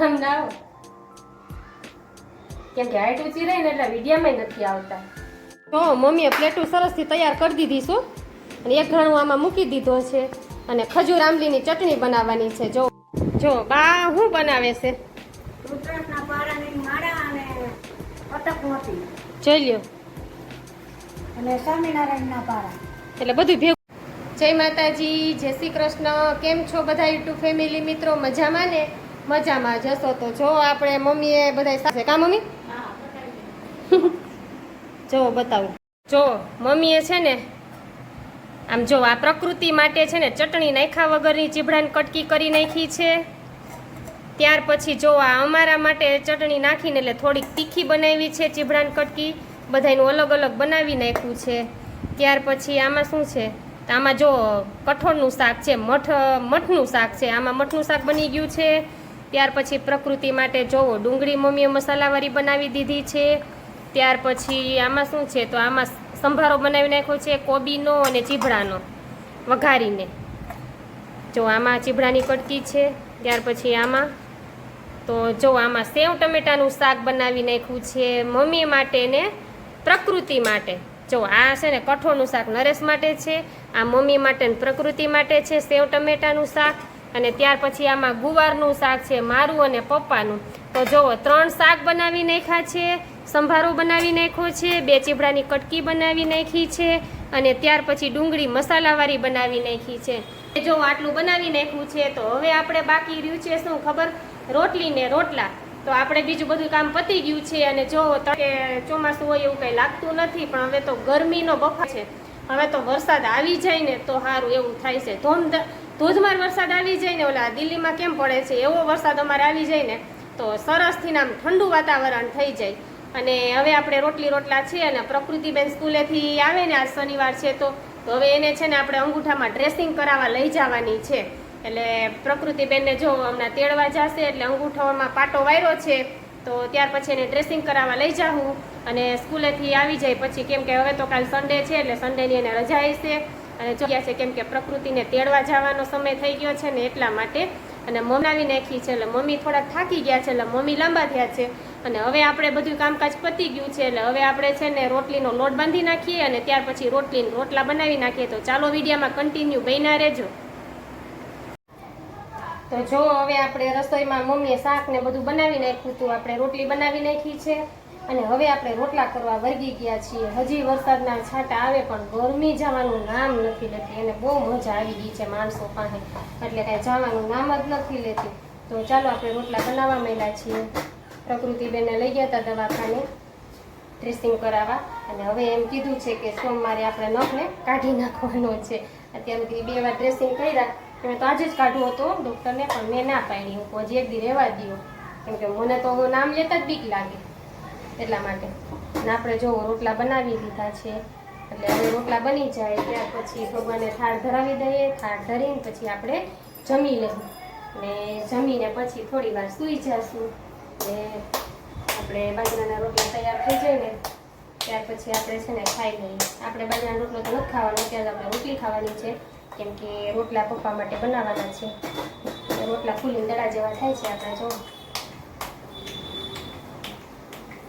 વિડીયામાં ના આવો કેમ કે હાઈટ ઊંચી રહી ને એટલે વિડીયામાં નથી આવતા. તો મમ્મીએ પ્લેટું સરસથી તૈયાર કરી દીધી છું અને એક ઘણું આમાં મૂકી દીધો છે અને ખજૂર આંબલીની ચટણી બનાવવાની છે. જો જો બા શું બનાવે છે? રુદ્રાક્ષના પારાની માળા અને અટકમતી જોઈ લ્યો અને સ્વામિનારાયણના પારા એટલે બધું ભેગું. જય માતાજી, જય શ્રી કૃષ્ણ. કેમ છો બધા યુટ્યુબ ફેમિલી મિત્રો? મજામાં ને? મજામાં જશો તો જો આપણે મમ્મીએ બધા સાથે કા મમ્મી જો બતાવું. જો મમ્મીએ છે ને આમ જો આ પ્રકૃતિ માટે છે ને ચટણી નાખ્યા વગરની ચીભડાની કટકી કરી નાખી છે. ત્યાર પછી જો આ અમારા માટે ચટણી નાખીને એટલે થોડીક તીખી બનાવી છે ચીભડાની કટકી. બધાનું અલગ અલગ બનાવી નાખ્યું છે. ત્યાર પછી આમાં શું છે? તો આમાં જો કઠોળનું શાક છે, મઠનું શાક છે. આમાં મઠનું શાક બની ગયું છે. ત્યાર પછી પ્રકૃતિ માટે જોવો ડુંગળી મમ્મીએ મસાલાવાળી બનાવી દીધી છે. ત્યાર પછી આમાં શું છે? તો આમાં સંભારો બનાવી નાખ્યો છે કોબીનો અને ચીભડાનો વઘારીને. જો આમાં ચીભડાની કટકી છે. ત્યાર પછી આમાં તો જો આમાં સેવ ટમેટાનું શાક બનાવી નાખ્યું છે મમ્મી માટે ને પ્રકૃતિ માટે. જો આ છે ને કઠોળનું શાક નરેશ માટે છે, આ મમ્મી માટે ને પ્રકૃતિ માટે છે સેવ ટમેટાનું શાક. અને ત્યાર પછી આમાં ગુવારનું શાક છે મારું અને પપ્પાનું. તો જુઓ 3 શાક બનાવી નાખ્યા છે, સંભારો બનાવી નાખ્યો છે, 2 ચીભડાની કટકી બનાવી નાખી છે અને ત્યાર પછી ડુંગળી મસાલાવાળી બનાવી નાખી છે. જો આટલું બનાવી નાખ્યું છે તો હવે આપણે બાકી રહ્યું છે શું ખબર? રોટલી ને રોટલા. તો આપણે બીજું બધું કામ પતી ગયું છે અને જો કે ચોમાસું હોય એવું કંઈ લાગતું નથી, પણ હવે તો ગરમીનો બફાર છે. હવે તો વરસાદ આવી જાય ને તો સારું એવું થાય છે. ધોધમાર વરસાદ આવી જાય ને, ઓલા દિલ્હીમાં કેમ પડે છે એવો વરસાદ અમારે આવી જાય ને તો સરસથી આમ ઠંડુ વાતાવરણ થઈ જાય. અને હવે આપણે રોટલી રોટલા છે અને પ્રકૃતિબેન સ્કૂલેથી આવે ને આજ શનિવાર છે તો હવે એને છે ને આપણે અંગૂઠામાં ડ્રેસિંગ કરાવવા લઈ જવાની છે. એટલે પ્રકૃતિબેનને જો હમણાં તેડવા જશે એટલે અંગૂઠામાં પાટો વાયરો છે તો ત્યાર પછી એને ડ્રેસિંગ કરાવવા લઈ જાઉં અને સ્કૂલેથી આવી જાય પછી, કેમ કે હવે તો કાલ સન્ડે છે એટલે સન્ડેની એને રજા હશે અને ગયા છે કેમ કે પ્રકૃતિને તેડવા જવાનો સમય થઈ ગયો છે ને એટલા માટે. અને મમ્મી આવી નાખી છે એટલે મમ્મી થોડાક થાકી ગયા છે એટલે મમ્મી લાંબા થયા છે અને હવે આપણે બધું કામકાજ પતી ગયું છે એટલે હવે આપણે છે ને રોટલીનો લોટ બાંધી નાખીએ અને ત્યાર પછી રોટલા બનાવી નાખીએ. તો ચાલો વિડીયોમાં કન્ટિન્યુ બન્યા રહેજો. તો જો હવે આપણે રસોઈમાં મમ્મીએ શાક ને બધું બનાવી નાખ્યું હતું, આપણે રોટલી બનાવી નાખી છે અને હવે આપણે રોટલા કરવા વર્ગી ગયા છીએ. હજી વરસાદના છાંટા આવે પણ ગરમી જવાનું નામ નથી લેતી અને બહુ મજા આવી ગઈ છે માણસો પાસે, એટલે કાંઈ જવાનું નામ જ નથી લેતી. તો ચાલો આપણે રોટલા બનાવવા માંડ્યા છીએ. પ્રકૃતિબેનને લઈ ગયા હતા દવાખાને ડ્રેસિંગ કરાવવા અને હવે એમ કીધું છે કે સોમવારે આપણે નખને કાઢી નાખવાનો છે. અત્યાર સુધી 2 વાર ડ્રેસિંગ કર્યા. મેં તો આજે જ કાઢવો હતો ડૉક્ટરને પણ મેં ના પાડી. હું હજી 1 દી રહેવા દો કેમ કે મને તો નામ લેતા જ બીક લાગે એટલા માટે. અને આપણે જો રોટલા બનાવી દીધા છે એટલે હવે રોટલા બની જાય ત્યાર પછી ભગવાનને થાળ ધરાવી દઈએ. થાળ ધરીને પછી આપણે જમી લઈએ અને જમીને પછી થોડી વાર સૂઈ જઈશું. અને આપણે બાજરાના રોટલા તૈયાર થઈ જાય ને ત્યાર પછી આપણે છે ને ખાઈ લઈએ. આપણે બાજરાનો રોટલો તો નથી ખાવાનો, ત્યારે આપણે રોટલી ખાવાની છે કેમ કે રોટલા પપ્પા માટે બનાવવાના છે. રોટલા ફૂલીને દડા જેવા થાય છે. આપણે જો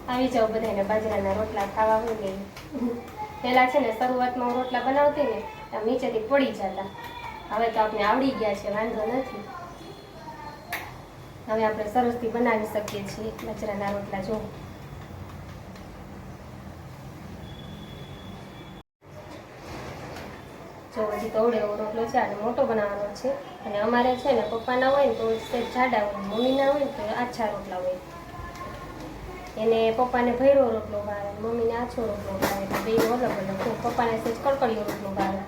આવી જાઓ બધાને બાજરાના રોટલા ખાવા હોય ને. પહેલાં છે ને શરૂઆતમાં હું રોટલા બનાવતી ને આમ નીચેથી પડી જતા, હવે તો આપણે આવડી ગયા છે, વાંધો નથી. હવે આપણે સરસથી બનાવી શકીએ છીએ બાજરાના રોટલા. જો હજી તો અવડે એવો રોટલો છે અને મોટો બનાવવાનો છે. અને અમારે છે ને પપ્પાના હોય ને તો જાડા હોય, મમ્મીના હોય ને તો આછા રોટલા હોય. એને પપ્પાને ભૈરો રોટલો ભાવે, મમ્મીને આછો રોટલો ભાવે. તો બેનો અલગ અલગ. પપ્પાને સેજ કડકડીયો રોટલો ભાવે,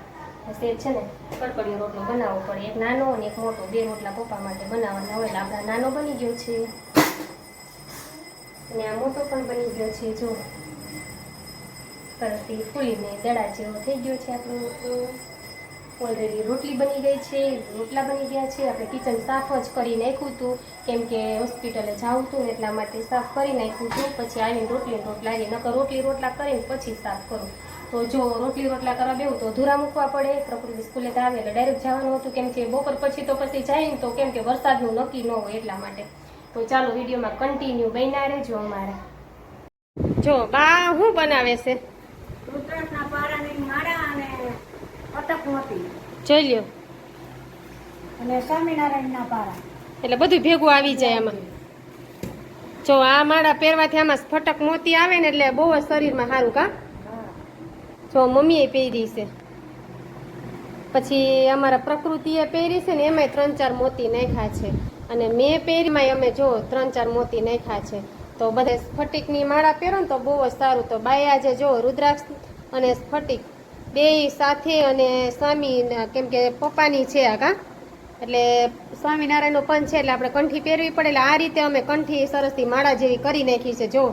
સેજ છે ને કડકડીયો રોટલો બનાવવો પડે. એક નાનો અને એક મોટો, 2 રોટલા પપ્પા માટે બનાવવાના હોય. એટલે આપણા નાનો બની ગયો છે અને આ મોટો પણ બની ગયો છે. જો સરસથી ફૂલીને દડા જેવો થઈ ગયો છે આપણો રોટલો. ઓલરેડી રોટલી બની ગઈ છે, રોટલા બની ગયા છે. આપણે કિચન સાફ જ કરી નાખ્યું હતું કેમ કે હોસ્પિટલે જવું હતું ને એટલા માટે સાફ કરી નાખ્યું હતું. પછી આવીને રોટલા આવી નકર રોટલી રોટલા કરીને પછી સાફ કરું. તો જો રોટલી રોટલા કરવા બેવું તો અધૂરા મૂકવા પડે. પ્રકૃતિ સ્કૂલે આવે એટલે ડાયરેક્ટ જવાનું હતું કેમ કે બપોર પછી તો પછી જાય ને તો કેમ કે વરસાદનું નક્કી ન હોય એટલા માટે. તો ચાલો વિડીયોમાં કન્ટિન્યુ બન્યા રહેજો અમારા. જો બા શું બનાવે છે રુદ્રાક્ષના પારાની માળા અને અટક મોતી જોઈ લ્યો. અને સ્વામિનારાયણના પારા. એટલે બધું ભેગું આવી જાય આમાં. જો આ માળા પહેરવાથી આમાં ફટક મોતી આવે ને એટલે બહુ જ શરીરમાં સારું કા. હા. જો મમ્મીએ પહેરી છે, પછી અમારા પ્રકૃતિએ પહેરી છે ને એમાંય 3-4 મોતી નાખ્યા છે, અને મેં પહેરીમાં અમે જો 3-4 મોતી નાખ્યા છે. તો બધે સ્ફટિકની માળા પહેરો ને તો બહુ જ સારું. તો બાય આજે જો રુદ્રાક્ષ અને સ્ફટિક બેય સાથે અને સ્વામી કેમ કે પપ્પાની છે આ કા, એટલે સ્વામિનારાયણનો પંચ છે એટલે આપણે કંઠી પહેરવી પડે. એટલે આ રીતે અમે કંઠી સરસથી માળા જેવી કરી નાખી છે. જો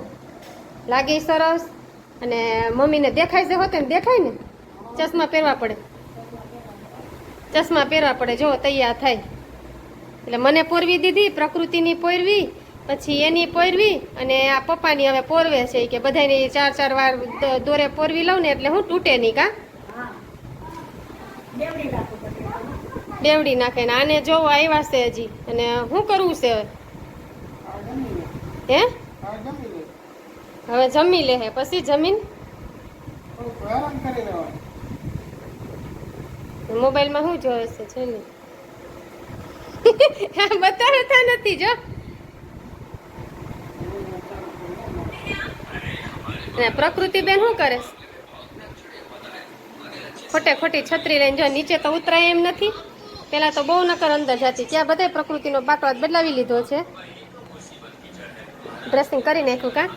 લાગે સરસ. અને મમ્મીને દેખાય છે હોતે ને દેખાય ને, ચશ્મા પહેરવા પડે, ચશ્મા પહેરવા પડે. જો તૈયાર થાય એટલે મને પોરવી દીધી, પ્રકૃતિની પોરવી, પછી એની પોરવી, અને આ પપ્પાની હવે પોરવે છે કે બધાની 4-4 વાર દોરે પોરવી લઉં ને એટલે હું તૂટે નહીં કા. હા. બેવડી રાખો પછી. બેવડી નાખે ને આને જો આવ્યા છે હજી, અને શું કરવું છે હવે? હે હવે જમી લે હે, પછી જમીન મોબાઈલમાં શું જોવે છે જોઈ બતાવતા નથી જો. પ્રકૃતિ બેન શું કરે? ખોટે ખોટી છત્રી લઈને જો નીચે તો ઉતરાય એમ નથી. પેલા તો બહુ નકર અંદર જતી, ત્યાં બધા પ્રકૃતિનો બાકડો બદલાવી લીધો છે, ડ્રેસિંગ કરી નાખ્યું કા.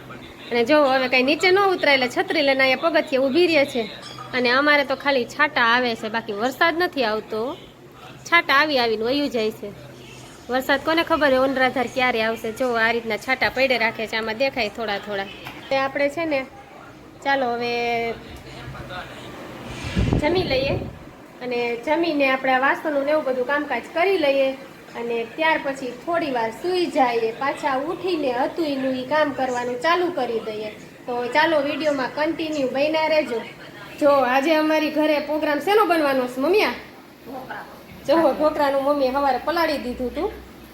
અને જો હવે કઈ નીચે ન ઉતરાય એટલે છત્રી લઈને અહીંયા પગથિયે ઊભી રહે છે. અને અમારે તો ખાલી છાંટા આવે છે, બાકી વરસાદ નથી આવતો. છાંટા આવીને વયું જાય છે. વરસાદ કોને ખબર હોય ઓનરાધાર ક્યારે આવશે. જો આ રીતના છાંટા પડે રાખે છે, આમાં દેખાય થોડા થોડા. તે આપણે છે ને ચાલો હવે જમી લઈએ, અને જમીને આપણે વાસણનું ને એવું બધું કામકાજ કરી લઈએ, અને ત્યાર પછી થોડી વાર સૂઈ જઈએ, પાછા ઉઠીને હતું એનું કામ કરવાનું ચાલુ કરી દઈએ. તો ચાલો વિડીયોમાં કન્ટિન્યુ બન્યા રહેજો. જો આજે અમારી ઘરે પ્રોગ્રામ શેનો બનવાનો છે મમ્મી? જો ઢોકળાનું મમ્મીએ સવારે પલાળી દીધું હતું,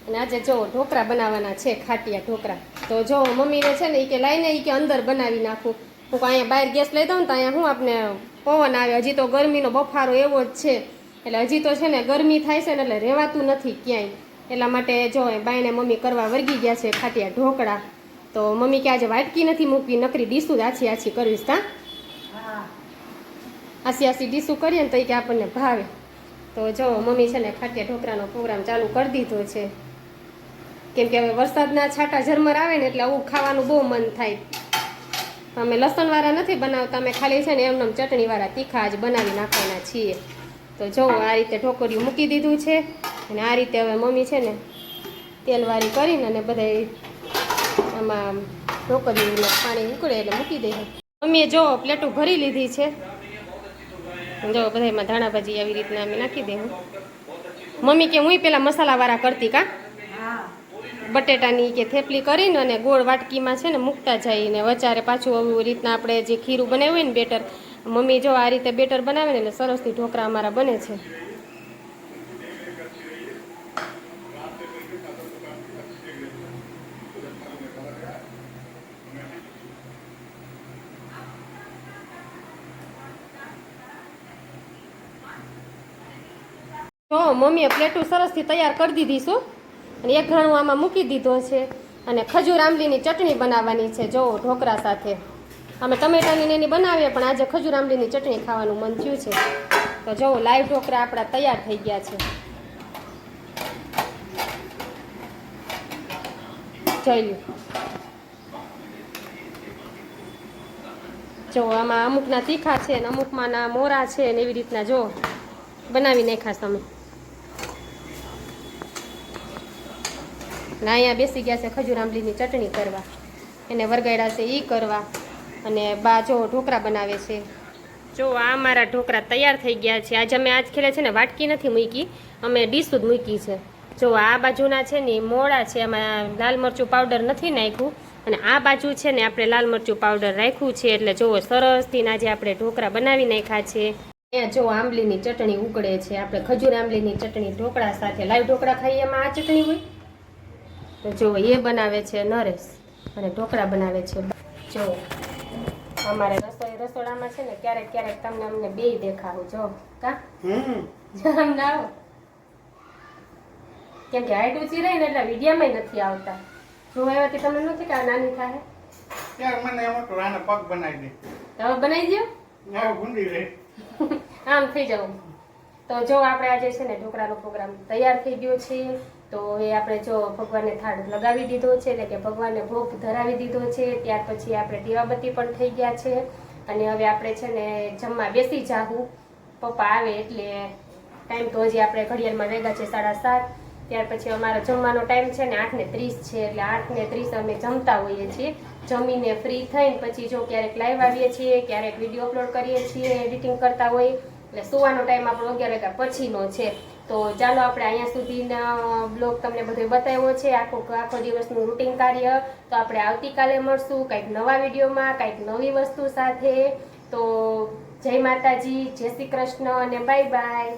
અને આજે જો ઢોકળા બનાવવાના છે, ખાટિયા ઢોકળા. તો જો મમ્મીને છે ને એ કે લાઈને એ કે અંદર બનાવી નાખું. હું અહીંયા બહાર ગેસ લઈ દઉં ને તો અહીંયા શું આપણે પવન આવે. હજી તો ગરમીનો બફારો એવો જ છે, એટલે હજી તો છે ને ગરમી થાય છે ને એટલે રહેવાતું નથી ક્યાંય. એટલા માટે જો બાયને મમ્મી કરવા વર્ગી ગયા છે ખાટિયા ઢોકળા. તો મમ્મી કે આજે વાટકી નથી મૂકવી, નકરી ડીશું આછી આછી કરવીશ કા. આસી આસી ડીશું કરીએ ને તો એ કે આપણને ભાવે. તો જો મમ્મી છે ને ખાટિયા ઢોકળાનો પ્રોગ્રામ ચાલુ કરી દીધો છે, કેમ કે હવે વરસાદના છાંટા ઝરમર આવે ને એટલે આવું ખાવાનું બહુ મન થાય. અમે લસણવાળા નથી બનાવતા, અમે ખાલી છે ને એમને ચટણીવાળા તીખા જ બનાવી નાખવાના છીએ. તો જો આ રીતે ઢોકળિયું મૂકી દીધું છે, અને આ રીતે હવે મમ્મી છે ને તેલવાળી કરીને અને બધા આમાં ઢોકળિયું પાણી ઉકળે એટલે મૂકી દે. મમ્મીએ જો પ્લેટો ભરી લીધી છે, જો બધામાં ધાણા ભાજી આવી રીતના અમે નાખી દે. મમ્મી કે હું પેલા મસાલાવાળા કરતી કા, બટેટાની કે થેપલી કરીને અને ગોળ વાટકીમાં છે ને મૂકતા જાય, ને વચારે પાછું આવી રીતના આપણે જે ખીરું બનાવ્યું હોય ને બેટર, મમ્મી જો આ રીતે બેટર બનાવે ને એટલે સરસથી ઢોકળા અમારા બને છે. જો મમ્મીએ પ્લેટું સરસથી તૈયાર કરી દીધી છું, અને એક ઘણું આમાં મૂકી દીધો છે, અને ખજૂર આંબલીની ચટણી બનાવવાની છે. જો ઢોકળા સાથે અમે ટમેટાની એની બનાવીએ, પણ આજે ખજૂર આંબલીની ચટણી ખાવાનું મન થયું છે. તો જો લાઈવ ઢોકળા આપણા તૈયાર થઈ ગયા છે, જોઈ લો. જો આમાં અમુકના તીખા છે ને અમુકમાં ના મોરા છે ને એવી રીતના જો બનાવી નાખ્યા તમે. ને અહીંયા બેસી ગયા છે ખજૂર આંબલીની ચટણી કરવા, એને વરગાડ્યા છે એ કરવા, અને બા જો ઢોકળા બનાવે છે. જો આ મારા ઢોકળા તૈયાર થઈ ગયા છે. આજે અમે આજ ખેલે છે ને વાટકી નથી મૂકી, અમે ડીશું જ મૂકી છે. જો આ બાજુના છે ને મોળા છે, એમાં લાલ મરચું પાવડર નથી નાખ્યું, અને આ બાજુ છે ને આપણે લાલ મરચું પાવડર રાખ્યું છે. એટલે જો સરસથી આજે આપણે ઢોકળા બનાવી નાખ્યા છે. અહીંયા જો આંબલીની ચટણી ઉકળે છે, આપણે ખજૂર આંબલીની ચટણી ઢોકળા સાથે. લાઈવ ઢોકળા ખાઈએ એમાં આ ચટણી હોય. તો જો એ બનાવે છે નરેશ અને ઢોકળા બનાવે છે જો અમારે રસોડામાં છે ને ક્યારેક ક્યારેક તમને અમને બેય દેખાડું જો કા આમ ના આવો કેમ કે હાઈટ ઊંચી રહી ને એટલે વિડીયામાં નથી આવતા જો આવ્યાથી તમને નથી કે આ નાની થાય યાર મને એમ હતું આને પગ બનાવી દે હવે બનાવી દો હવે ગુંડી રહે આમ થઈ જવું તો જો આપણે આજે છે ને ઢોકળાનો પ્રોગ્રામ તૈયાર થઈ ગયો છે તો એ આપણે જો ભગવાનને થાળ લગાવી દીધો છે એટલે કે ભગવાનને ભોગ ધરાવી દીધો છે ત્યાર પછી આપણે દીવાબત્તી પણ થઈ ગયા છે અને હવે આપણે છે ને જમવા બેસી જાહું પપ્પા આવે એટલે ટાઈમ તો હજી આપણે ઘડિયાળમાં વેગા છે 7:30 ત્યાર પછી અમારો જમવાનો ટાઈમ છે ને 8:30 છે એટલે 8:30 અમે જમતા હોઈએ છીએ જમીને ફ્રી થઈને પછી જો ક્યારેક લાઈવ આવીએ છીએ ક્યારેક વિડીયો અપલોડ કરીએ છીએ એડિટિંગ કરતા હોય એટલે સુવાનો ટાઈમ આપણો 11 વાગ્યા પછીનો છે તો ચાલો આપણે અહીંયા સુધીના બ્લોગ તમને બધું બતાવ્યો છે આખો દિવસનું રૂટિન કાર્ય તો આપણે આવતીકાલે મળશું કંઈક નવા વિડીયોમાં કંઈક નવી વસ્તુ સાથે તો જય માતાજી જય શ્રી કૃષ્ણ અને બાય બાય